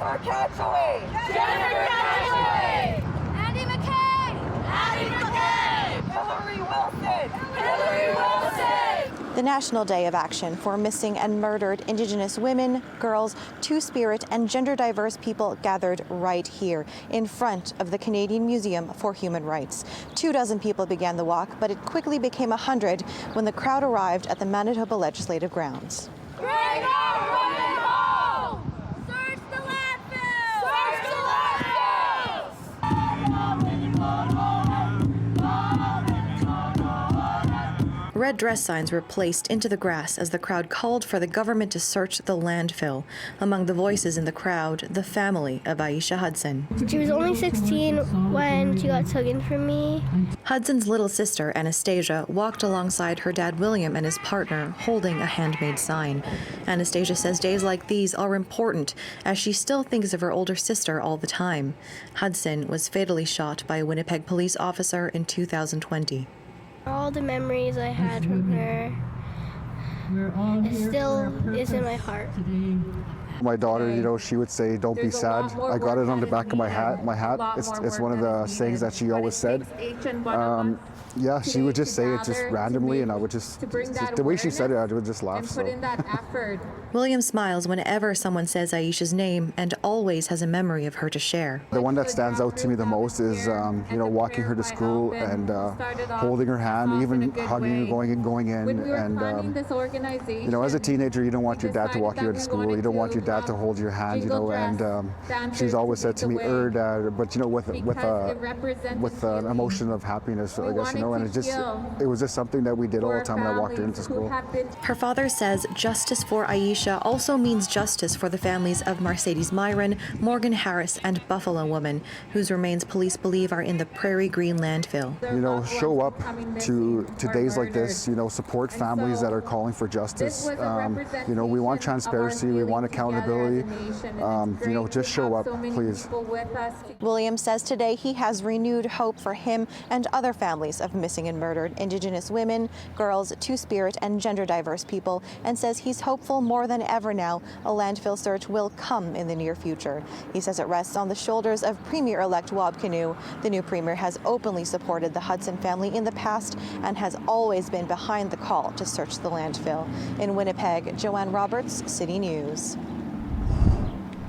Jennifer Catchaway! Jennifer Catchaway! Andy McKay! Andy McKay! Hillary Wilson! Hillary Wilson! The National Day of Action for Missing and Murdered Indigenous Women, Girls, Two-Spirit, and gender-diverse people gathered right here in front of the Canadian Museum for Human Rights. 24 people began the walk, but it quickly became 100 when the crowd arrived at the Manitoba Legislative grounds. Bring our women home! Search the landfill! Search the landfills! Red dress signs were placed into the grass as the crowd called for the government to search the landfill. Among the voices in the crowd, the family of Aisha Hudson. She was only 16 when she got taken from me. Hudson's little sister, Anastasia, walked alongside her dad William and his partner, holding a handmade sign. Anastasia says days like these are important, as she still thinks of her older sister all the time. Hudson was fatally shot by a Winnipeg police officer in 2020. All the memories I had from her, it still is in my heart. My daughter, you know, she would say, "Don't be sad." I got it on the back of my hat. It's one of the sayings that she always said. Yeah, she would just say it just randomly, and I would just the way she said it, I would just laugh. So. William smiles whenever someone says Aisha's name and always has a memory of her to share. The one that stands out to me the most is, you know, walking her to school and holding her hand, even hugging her going in. And, you know, as a teenager, you don't want your dad to walk you to school. You don't want your dad to hold your hand, you know. And she's always said to me, Dad," but, you know, with an emotion of happiness, I guess, you know. And it was just something that we did all the time when I walked her into school. Her father says justice for Aisha also means justice for the families of Mercedes Myron, Morgan Harris, and Buffalo Woman, whose remains police believe are in the Prairie Green landfill. You know, show up to days like this, you know, support families that are calling for justice. You know, we want transparency, we want accountability. You know, just show up, please. William says today he has renewed hope for him and other families of missing and murdered Indigenous women, girls, Two-Spirit, and gender-diverse people, and says he's hopeful more than ever now a landfill search will come in the near future. He says it rests on the shoulders of Premier-elect Wab Kinew. The new Premier has openly supported the Hudson family in the past and has always been behind the call to search the landfill. In Winnipeg, Joanne Roberts, City News.